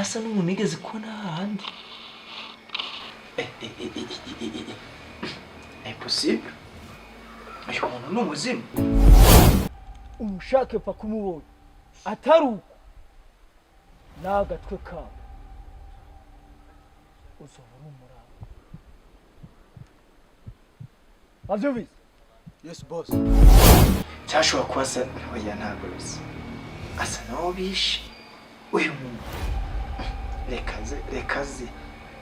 asa n'umuntu yigeze kubona hahandi. Impossible. Uyu muntu ni umuzimu. Umushake pfa kumubona atari uko n'agatwe kawe uzobura umurava. Avyumvise? Yes boss. Cyashobora kuba asa oya ntabwo bisa. Asa naho bishe. Uyu muntu rekaze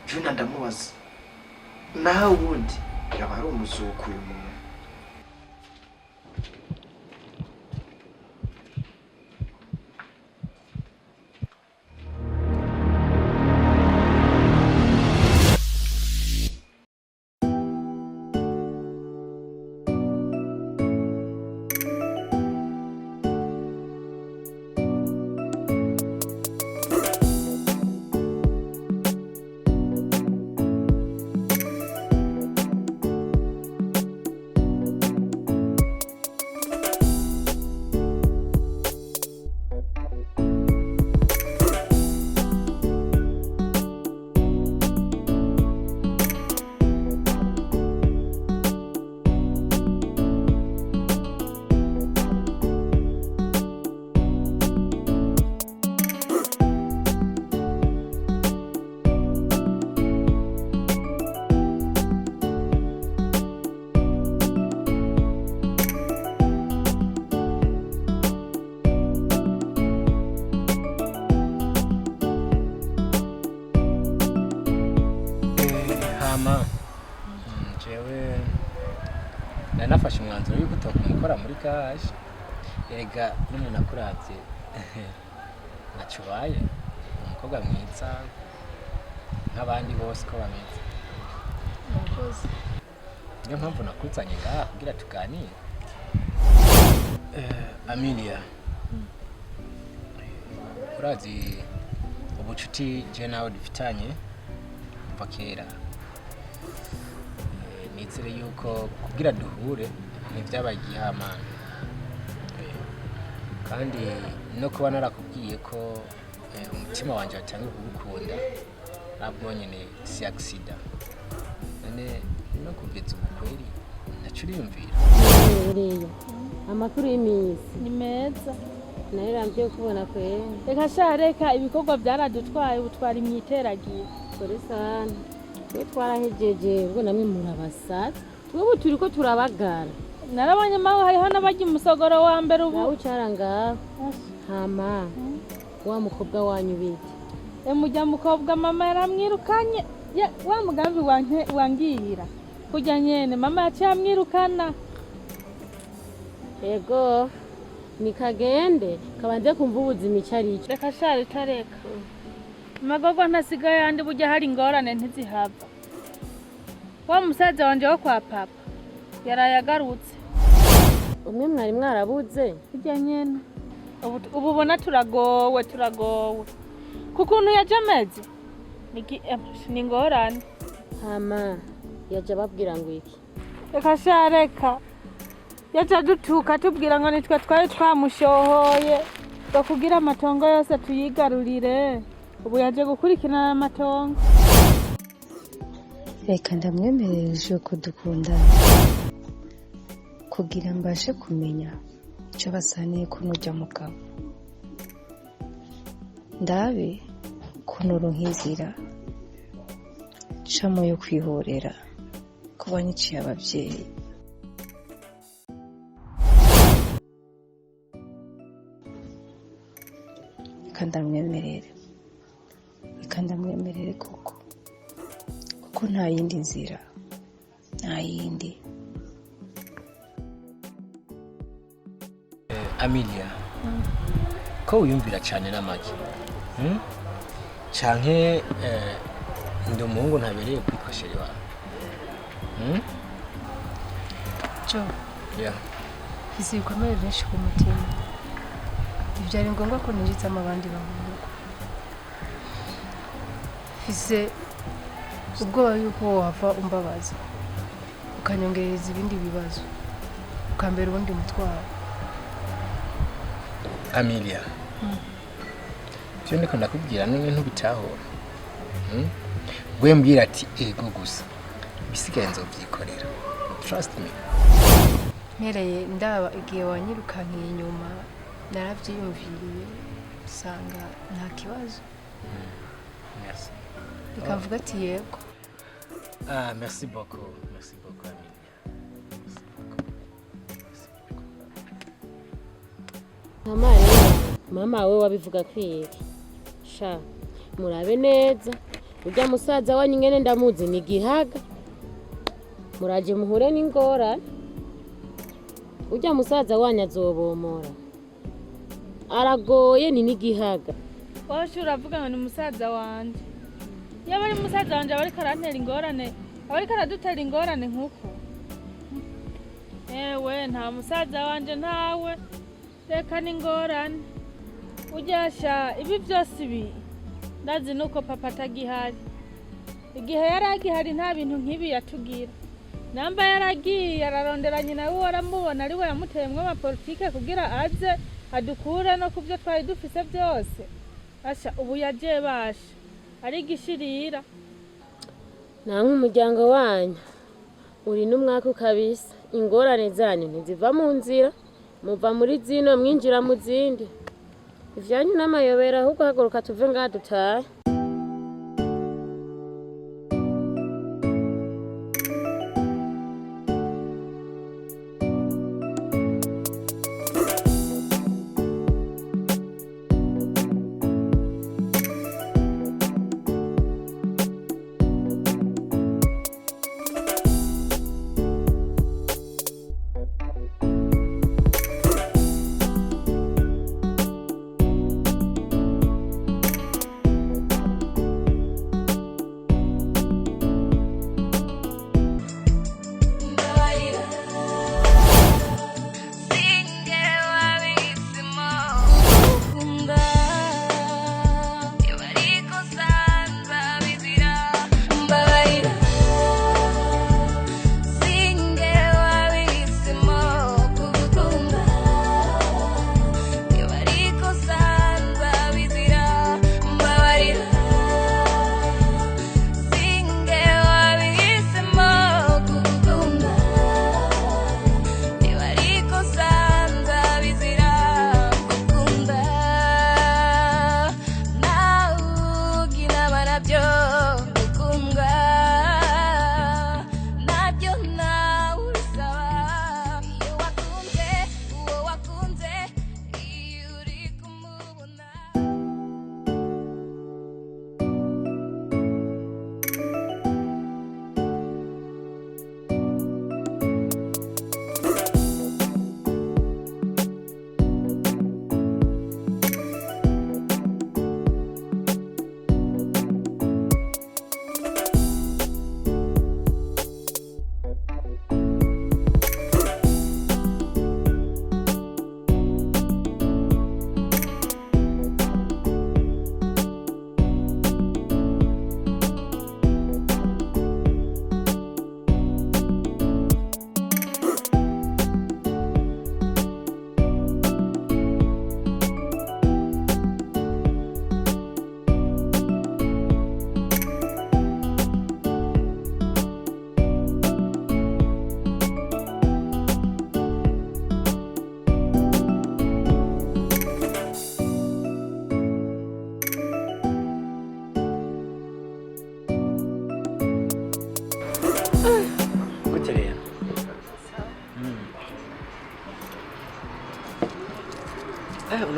Juna ndamubaza. Naho ubundi yaba ari umuzuko uyu muntu. nafashe umwanzuro yuko utokumukora muri gaje erega n'umuntu akuravye nacubaye umukobwa mwiza nk'abandi bose ko bameze. Murakoze. Niyo mpamvu nakuzanye ngaha kugira tuganire. Amelia, urazi ubucuti je nawe dufitanye kuva kera. Nizere yuko kugira duhure nivyabaye igihamana. Kandi no kuba narakubwiye ko umutima wanje watangiye kugukunda nabwo nyene si accident. None no kugeza ubukweri nacuriyumvira. Uriyo amakuru y'imisi ni meza nayirambiye kubona kwe. Reka shareka ibikorwa byaradutwaye ubutwara imyiteragiye. Kore sana twarahejeje ubwo namwe murabasatse twebwe turiko turabagara. Narabanye mawe hariho n'abajya umusogoro wa mbere ubu. Nawe ucaranga hama wa mukobwa wanyu bite? Mujya mukobwa mama yaramwirukanye. Wa mugambi wangiyira kujya nyene mama yaciye amwirukana. Ego nikagende kabanze kumva ubuzima icari. Reka shari tareka magogo ntasigaye andi bujya hari ingorane ntizihava. Wa musaza wanje wo kwa papa yarayagarutse. Umwe mwari mwarabuze kujya nyene ubu bona turagowe kukuntu yajameze ni ngorane. Hama yaje babwira ngo iki? Reka shareka yaje dutuka tubwira ngo nitwe twari twamushohoye ngo kugira amatongo yose tuyigarurire. Ubu yaje gukurikirana amatongo. Reka ndamwemereje ko dukundana kugira mbashe kumenya icyo basaniye kunoja mugabo. Ndabe kunuru nk'izira camo yo kwihorera kuba niciye abavyeyi. Ikandamwemerere kuko nta yindi nzira, nta yindi. Amelia, ko uyumvira cyane n'amagi canke ndi umuhungu ntabereye kwikoshera iwawe. Jo, yeah. Izi bikomere benshi ku mutima. Ivyari ngombwa ko ninjitsamo abandi bahungu. Ize ubwoba yuko wava umbabaza ukanyongereza ibindi bibazo ukambera ubundi mutwaro. Amelia, Cyo ndiko ndakubwira n'ibintu bitahora. Gwe mbwira ati ego gusa. Bisigaye nzovyikorera. Trust me. Ntereye ndaba igihe wanyirukankiye inyuma naravyiyumviriye usanga nta kibazo. Merci. Ikavuga ati yego. Ah, merci beaucoup. Merci beaucoup, Amelia. Merci beaucoup. Merci beaucoup. Mama we wabivuga kwiki. Sha, murabe neza. Ujya musaza wanyu ngene ndamuzi ni gihaga. Muraje muhure n'ingorane. Ujya musaza wanyu azobomora. Aragoye ni nigihaga. Washo uravuga ngo ni musaza wanje. Yaba ari musaza wanje abari karantera ingorane, abari karadutera ingorane nkuko. Ewe nta musaza wanje ntawe. Reka n'ingorane. Ujyasha ibi byose ibi. Ndazi nuko papa atagihari. Igihe yaragihari nta bintu nk'ibi yatugira. Namba yaragiye ararondera nyina we waramubona ari we yamuteyemwe amapolitike kugira aze adukure no kubyo twari dufise byose. Asha ubu yaje basha ari gishirira. Namwe umuryango wanyu uri n'umwaka kabisa. Ingorane zanyu ntiziva mu nzira. Muva muri zino mwinjira mu zindi. Ivyanyu n'amayobera ahubwo haguruka tuve ngaha dutahe.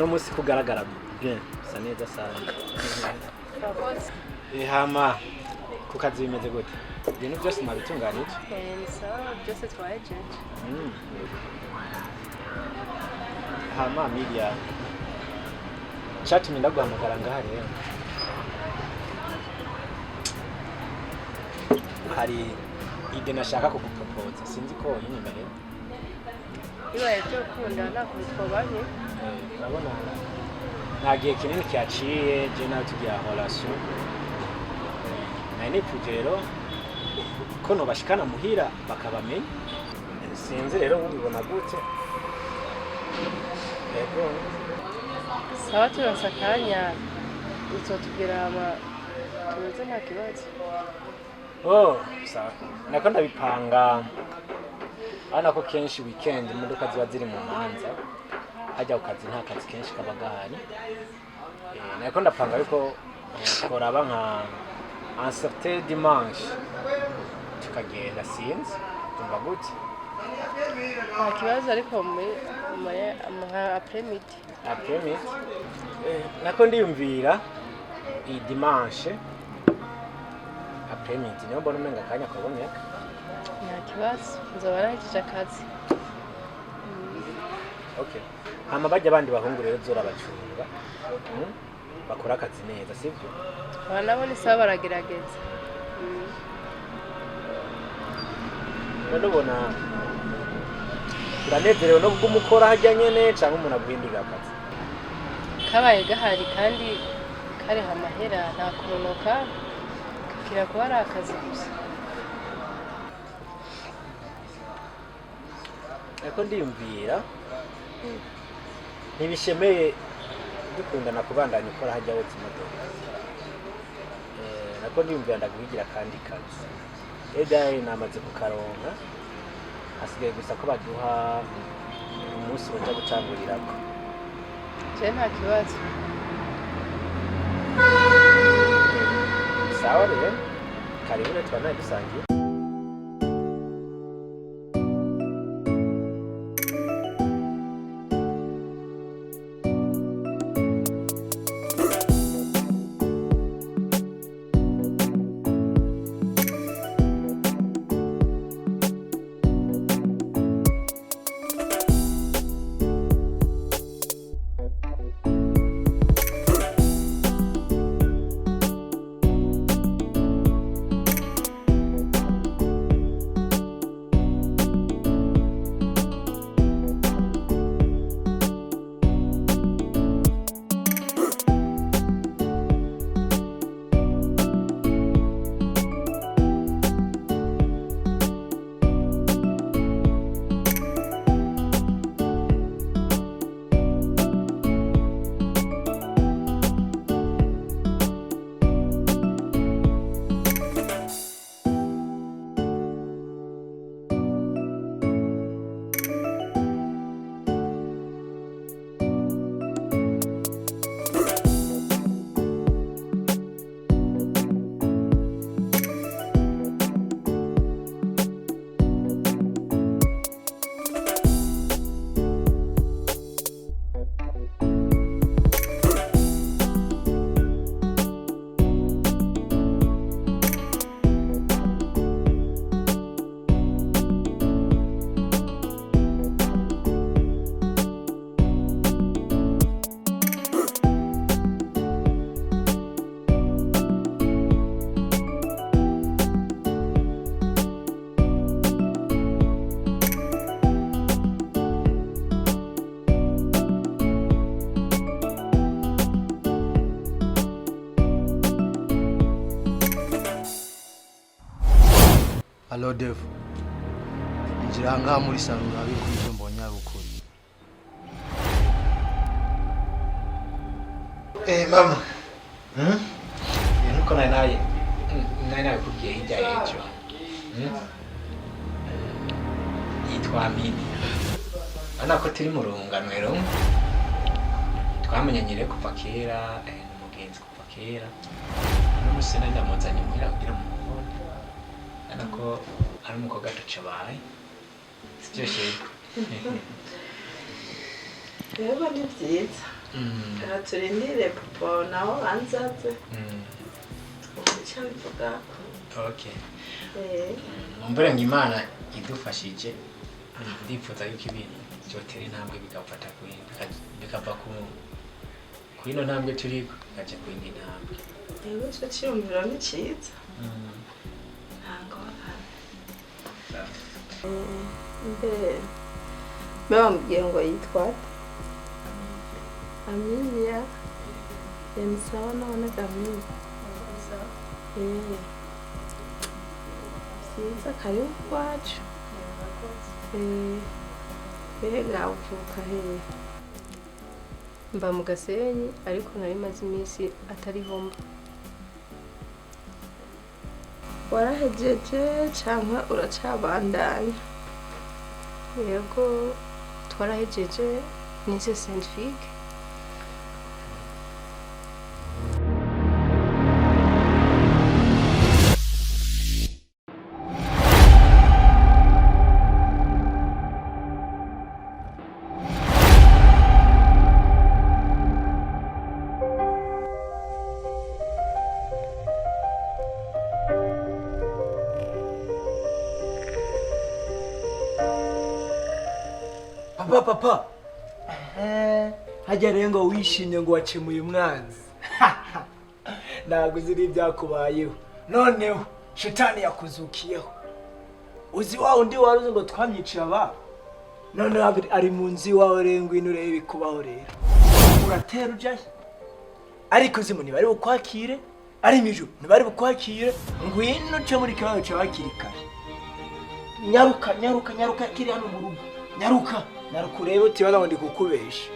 Uno musi kugaragara bien sa neza sana. Hama kukazi bimeze gute? Ibintu byose mwabitunganije? Sawa byose twajeje. Hama Amelia chatumye ndaguhamagara ngaha rero. Hari ide nashaka kugupropose sinzi ko yinyemerera. Ibaye byo kunda nako twabanye. Urabona nagiye kinini cyaciye je nawe tugira relation. Nani pujero ko no bashikana muhira bakabamenya. Sinzi rero ubibona gute. Yego. Sawa turasakanya uzotubwira tuze nta kibazo. Sawa. Nako ndabipanga. Ana ko kenshi weekend imodoka ziba ziri mu manza. Hajya ukazi nta kazi kenshi kaba gahari. Nako ndapanga ariko koraba nka un certain dimanche. Tukagenda sinzi. Tumva gute? Nta kibazo ariko après-midi. Après-midi. Nako ndiyumvira i dimanche. Après-midi niyo mbona umenga kanya kaboneka. Nta kibazo nzoba narangije akazi. Okay. Hama bajya abandi bahungu rero zora bacunga. Bakora akazi neza sibyo? Nabo ni sawa baragerageza. Ndabona uranezerewe no bw'umukora hajya nyene cyangwa umuntu agwindira akazi. Kabaye gahari kandi kari hamahera nta kunonoka kira ko ari akazi gusa. Ariko ndiyumvira ntibishemeye dukundana kubandanya ukora hajya wose imodoka. Nako ndiyumvira ndaguhigira kandi kazi. Edaye namaze kukaronka hasigaye gusa ko baduha umunsi wajya gucangurirako. Je nta kibazo. Sawa rero karibu twanaye dusangiye. Hello Dev. Injira ngaha muri salon nabi kuri mbonye abukuri. Mama. Nuko naye kubwiye hirya y'ejo. Yitwa AMILIA. Ana ko turi mu runganwero. Twamenyanye kuva kera, n'umugenzi kuva kera. N'umusena ndamuzanye muhira kugira mu Anako ari umukobwa ducabaye. Sibyo shego. Reba ni byiza. Turindire papa naho anzaze. Icyo bivuga. Okay. Mbere ngimana idufashije. Ndipfuza yuko ibintu byotera intambwe bigafata bikava ku ino ntambwe turi gaje ku indi ntambwe. Reba cyo cyumvira ni cyiza. Bambwiye ngo yitwa AMILIA. Ni sawa none AMILIA. Siza karibu kwacu. Bega uvuka hehe? mba mu Gasenyi ariko nari maze iminsi atariho mba. Warahejeje canke uracabandanya? Yego twarahejeje nize scientifique. Papa hajya rero ngo wishimye ngo wakemuye umwanzi. Ntabwo ziri byakubayeho, noneho shitani yakuzukiyeho. Uzi wa undi waruze ngo twamwiciye aba, noneho ari mu nzi wawe rero ngwino urebe ibikubaho rero. Uratera ujyahe ariko uzi ntibari bukwakire, ari imiju ntibari bukwakire, ngwino uce muri kibazo cyawe hakiri kare. Nyaruka kiri hano mu rugo, nyaruka urebe utibaza ngo ndi kukubesha.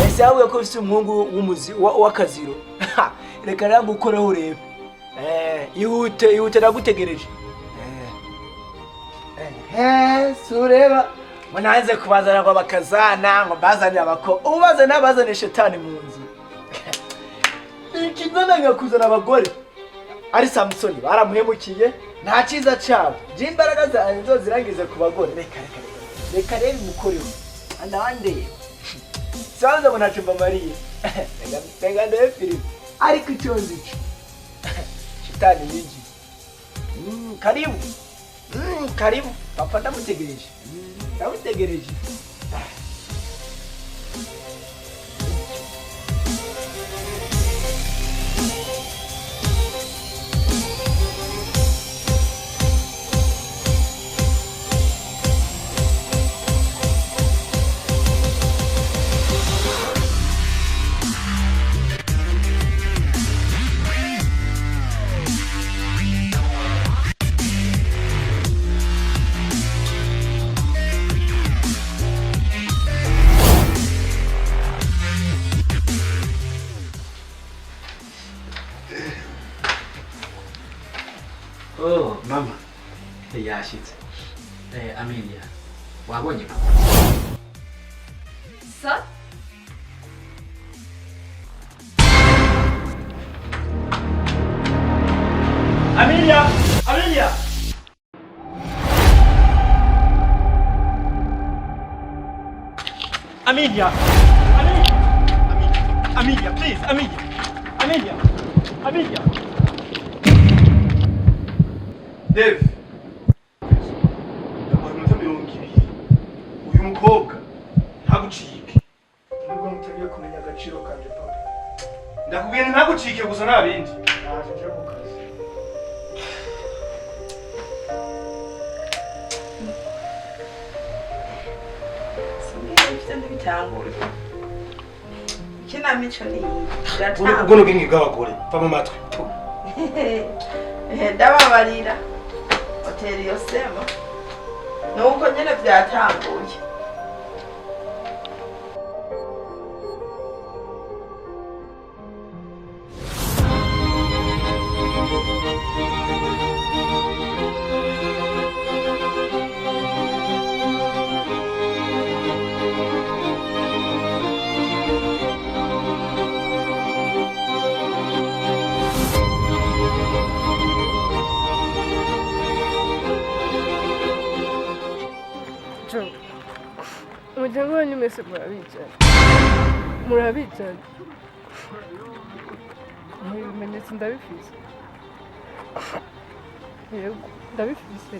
Ese yavuga ko ufite umuhungu w'umuzi w'akaziro. Reka rero ngukoreho urebe. Ihute nagutegereje. Sureba mwanze kubazana ngo bakazana ngo bazane abako. Ubaze nabazane shetani mu nzu. Ikigona ngakuzana abagore. Ari Samsoni baramuhemukiye, nta cyiza cyabo. Jimbaraga zanjye zirangize ku bagore. Reka rero mukoreho. Andawandeye. Sanza ngo ntacumba Mariya. Tenga ndebe film. Ariko icyonzi cyo. Shitani yiji. Karibu. Karibu. Papa ndamutegereje. Ndamutegereje. Oh, mama. Yashitse. Amelia. Wabonye papa? Sa? Amelia! Amelia, please, Amelia. Dave, ndakwamata mirongo ibiri. Uyu mukobwa ntagucike. Nubwo mutagiye kumenya agaciro kanje papa. Ndakubwiye ntagucike gusa nta bindi. Naje mu kazi. Ibyo ndibitangura. Ikinamico ni Ubwo n'ubwenge bw'abagore va mu matwi. ndababarira hoteli iyo sema nuko nyene byatanguye. Umuryango wanyu mwese murabijana. Ibimenyetso ndabifise. Yego ndabifise.